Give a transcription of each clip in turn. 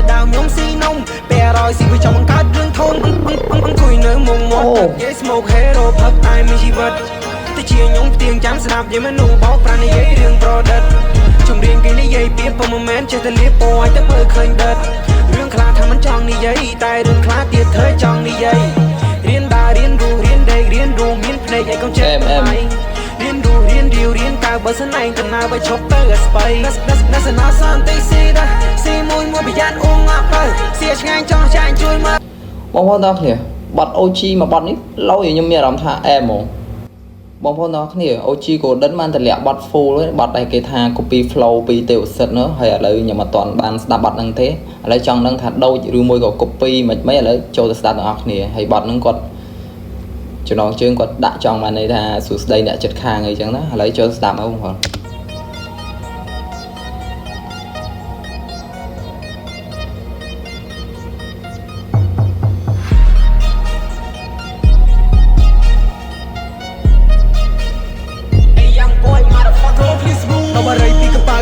ទៅដើមខ្ញុំស៊ីនំពេលរយស៊ីវាចង់បង្កើតរឿងធំអង្គុយនៅមុំមាត់ទឹកនិយាយ smoke hero ផឹកតែមានជីវិតទៅជាខ្ញុំផ្ទៀងចាំស្ដាប់និយាយមនុស្សបោកប្រានិយាយរឿងប្រឌិតជំរៀងគេនិយាយពីប៉ុន្មានចេះតែលៀបពណ៌ឲ្យតែមើលឃើញដិតរឿងខ្លះថាមិនចង់និយាយតែរឿងខ្លះទៀតធ្វើចង់និយាយរៀនដើររៀនរស់រៀនដេករៀនរស់មានភ្នែកឲ្យកូនចេះតែរៀនរស់រៀនឌីវរៀនកើបើសិនឯងកណ្ណាបើឈប់ទៅឲ្យស្បៃណាស់ណាសន្តិស៊ីដាស៊ីមួយប្រយ័ត្នអ៊ុងអត់ទៅសៀឆ្ងាញ់ចង់ចាញ់ជួយមើលបងប្អូនទាំងគ្នាបတ် OG មួយបတ်នេះឡូវខ្ញុំមានអារម្មណ៍ថាអែហ្មងបងប្អូនទាំងគ្នា OG Golden បានតម្លាក់បတ် full ហើយបတ်ដែលគេថា copy flow ពីទេវសិទ្ធនោះហើយឥឡូវខ្ញុំអត់ទាន់បានស្ដាប់បတ်ហ្នឹងទេឥឡូវចង់ដឹងថាដូចឬមួយក៏ copy មិនឥឡូវចូលទៅស្ដាប់ទាំងអស់គ្នាហើយបတ်ហ្នឹងគាត់ចំណងជើងគាត់ដាក់ចង់បានន័យថាសួស្ដីអ្នកចិត្តខាងអីចឹងណាឥឡូវចូលស្ដាប់មកបងប្អូន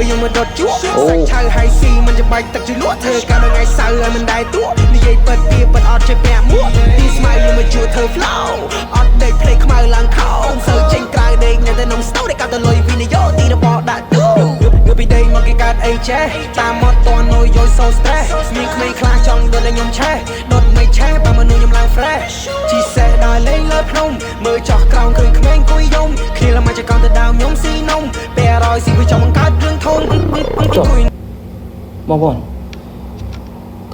យើងមកដុតជក់សាច់ឆៅហៃស៊ីមិនចាំបាច់ទឹកជ្រលក់ធ្វើការដល់ថ្ងៃសៅរ៍ឲ្យមិនដែរទួនិយាយពិតពីពិតអត់ចេះពាក់មួកទីស្មៅយើងមកជួធ្វើ flow អត់ដេកភ្លេចខ្មៅឡើងខោសើចេញក្រៅដេកនៅតែនំស្ទោតែកាត់ទៅលុយវិនិយោទីរបស់ដាក់ទូងើពីដេកមកគេកាត់អីចេះតាមមកតននុយយ so stress មានក្មេងខ្លះចង់ដុតឲ្យខ្ញុំឆេះដុតមិនឆេះបើមនុស្សខ្ញុំឡើង fresh ជីសេះដល់លេងលើភ្នំមើលចោះក្រោមឃើញក្មេងគួយយំគ្នាឡើងមកចកង់ទៅដើមខ្ញុំស៊ីនំពេលរយស៊ីវាចង់បង្កើតរឿងធំបងប្អូន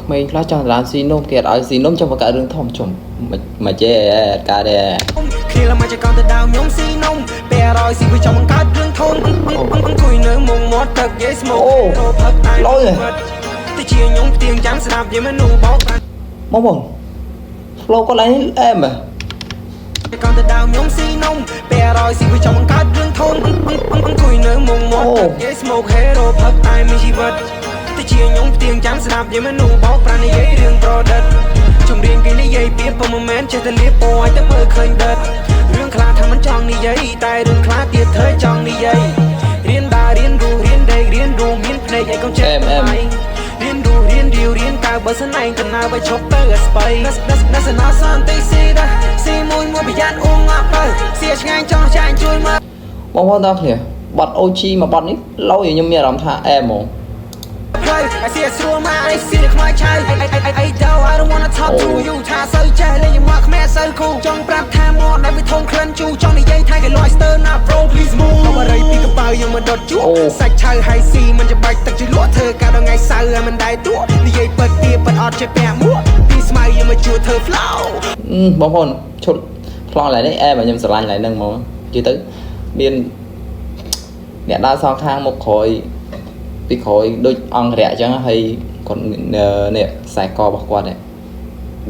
ក្មេងខ្លះចង់ដើរស៊ីនំគេអត់ឲ្យស៊ីនំចង់បង្កើតរឿងធំជុំមិនចេះការដែរគ្នាឡើងមកចកង់ទៅដើមខ្ញុំស៊ីនំពេលរយស៊ីវាចង់បង្កើតរឿងធំអង្គុយនៅមុំមាត់ទឹកនិយាយ smoke ផឹកតែលុយទៅជាខ្ញុំផ្ទៀងចាំស្ដាប់និយាយមនុស្សបោកបងប្អូន flow គាត់ឡើងអែមកង់ទៅដើមខ្ញុំស៊ីនំពេលរយស៊ីវាចង់បង្កើតរឿងធំអង្គុយនៅមុំមាត់ទឹកនិយាយ smoke hero ផឹកតែមានជីវិតទៅជាខ្ញុំផ្ទៀងចាំស្ដាប់និយាយមនុស្សបោកប្រានិយាយរឿងប្រឌិតជំរៀងគេនិយាយពីប៉ុន្មានចេះតែលៀបពណ៌ឲ្យតែមើលឃើញដិតរឿងខ្លះថាមិនចង់និយាយតែរឿងខ្លះទៀតធ្វើចង់និយាយរៀនដើររៀនរស់រៀនដេករៀនរស់មានភ្នែកឲ្យកូនចេះតែរៀនរស់រៀនឌីវរៀនកើបើសិនឯងកណ្ណាបើឈប់ទៅឲ្យស្បៃណាស់ណាសន្តិស៊ីដាស៊ីមួយប្រយ័ត្នអ៊ុងអត់ទៅសៀឆ្ងាញ់ចង់ចាញ់ជួយមើលបងប្អូនទាំងគ្នាបတ် OG មួយបတ်នេះឡូវខ្ញុំមានអារម្មណ៍ថាអែហ្មងI see a slow man, I see the my child. I don't wanna talk to you. ថាសូវចេះលេងមកខ្មែរសូវគូចង់ប្រាប់ថាមកដល់វាធំក្លិនជូចង់និយាយថាគេ lobster ណា bro please move អរ៉ៃពីកប៉ៅយើងមកដុតជក់សាច់ឆៅហៃស៊ីមិនចាំបាច់ទឹកជ្រលក់ធ្វើការដល់ថ្ងៃសៅរ៍ឲ្យមិនដែរទួនិយាយពិតពីពិតអត់ចេះពាក់មួកពីស្មៅយើងមកជួធ្វើ flow បងប្អូនឈុតខ្លងឡើយនេះអែខ្ញុំស្រឡាញ់ឡើយហ្នឹងហ្មងនិយាយទៅមានអ្នកដើរសងខាងមុខក្រោយពីក្រោយដូចអង្គរៈអញ្ចឹងហើយគាត់នេះខ្សែករបស់គាត់នេះ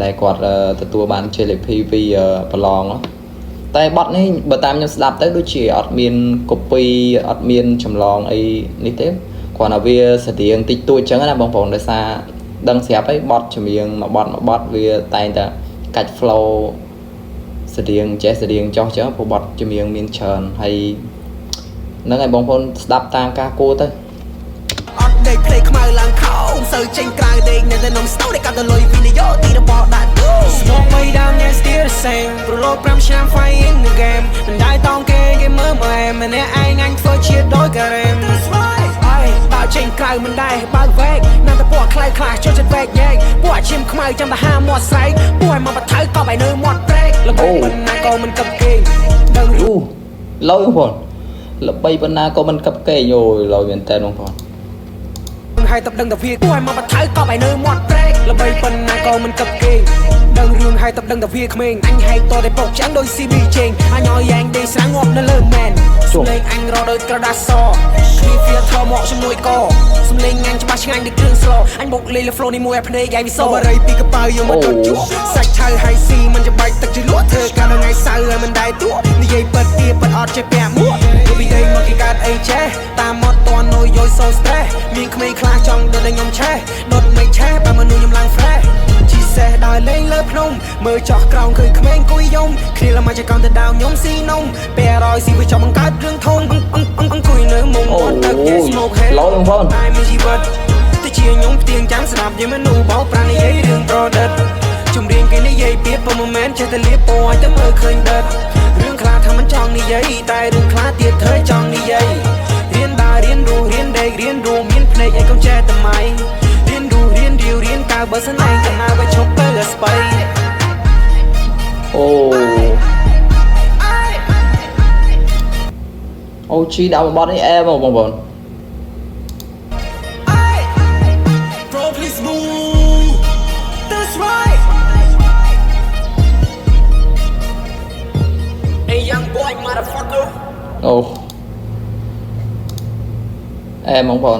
ដែលគាត់ទទួលបានជ័យលាភីពីប្រឡងតែបទនេះបើតាមខ្ញុំស្ដាប់ទៅដូចជាអត់មាន copy អត់មានចម្លងអីនេះទេគ្រាន់តែវាស្តៀងតិចតួចអញ្ចឹងណាបងប្អូនដោយសារដឹងស្រាប់ហើយបទចម្រៀងមួយបទវាតែងតែកាច់ flow ស្តៀងចេះស្តៀងចោះអញ្ចឹងព្រោះបទចម្រៀងមានច្រើនហើយហ្នឹងហើយបងប្អូនស្ដាប់តាមការគួរទៅដេកភ្លេចខ្មៅឡើងខោសូវចេញក្រៅដេកនៅតែនំស្ទោតែកាត់ទៅលុយវិនិយោទីរបស់ដាក់ទូ Smoke way down there still the same ប្រឡូក5ឆ្នាំ fight in the game មិនដែរតង់គេមើលមើលម្នាក់ឯងអញធ្វើជាដូចការ៉េមបើចេញក្រៅមិនដែរបើវែកណាស់តែពួកខ្លៅខ្លះចូលចិត្តវែកញែកពួកឈាមខ្មៅចាំតែហាមាត់ស្រែកពួកឲ្យមកបថៅកប់ឲ្យនៅមាត់ត្រែកល្បីប៉ុណ្ណាក៏មិនកាប់គេដឹងអូឡូវបងប្អូនល្បីប៉ុណ្ណាក៏មិនកាប់គេយោឡូវមែនតើបងប្អូនហើយតបដឹងតែវាគួរឲ្យមកបថៅកប់ឲ្យនៅមាត់ត្រែកល្បីប៉ុណ្ណាក៏មិនកាប់គេដឹងរឿងហើយតបដឹងតែវាក្មេងអញហែកតតែពកចាំងដោយ CB ជេងអញឲ្យយ៉ាងដេកស្រាងាប់នៅលើមែនសំឡេងអញរដោយក្រដាសសគ្នាវាថមកជាមួយកសំឡេងអញច្បាស់ឆ្ងាញ់ដូចគ្រឿងស្លអញបុកលេង flow នេះមួយឲ្យភ្នែកឯងវិសបរិយពីកប៉ៅយើងមកដុតជក់សាច់ឆៅហៃស៊ីមិនចាំបាច់ទឹកជ្រលក់ធ្វើការដល់ថ្ងៃសៅរ៍ឲ្យមិនដែរទួនិយាយពិតពីពិតអត់ចេះពាក់មួកពីដេកមកគេកាត់អីចេះតាមមកតននុយយ so stress មានក្មេងខ្លះចង់ដុតឲ្យខ្ញុំឆេះដុតមិនឆេះបើមនុស្សខ្ញុំឡើង fresh ជីសេះដល់លេងលើភ្នំមើលចោះក្រោមឃើញក្មេងគួយយំគ្នាឡើងមកចកង់ទៅដើមខ្ញុំស៊ីនំពេលរយស៊ីវាចង់បង្កើតរឿងធំអង្គុយនៅមុំមាត់ទឹក smoke ឡូវបងប្អូនតែមានជីវិតទៅ ជាខ្ញុំផ្ទៀងចាំស្ដាប់យើងមនុស្សបោកប្រានិយាយរឿងប្រឌិតជំរៀងគេនិយាយពីប៉ុន្មានចេះតែលៀបពណ៌ឲ្យតែមើលឃើញដិតរឿងខ្លះថាមិនចង់និយាយតែរឿងខ្លះទៀតធ្វើចង់និយាយរៀនដើររៀនរស់រៀនដេករៀនរួមមានភ្នែកឲ្យកុំចេះតែម៉ៃរៀនរស់រៀនរាវរៀនកើបើសិនឯងចំណាយឲ្យឈប់ទៅស្បៃ អូជីដាក់បបនេះអែមកបងប្អូន Bro please move That's right Hey young boy motherfucker អូអែបងប្អូន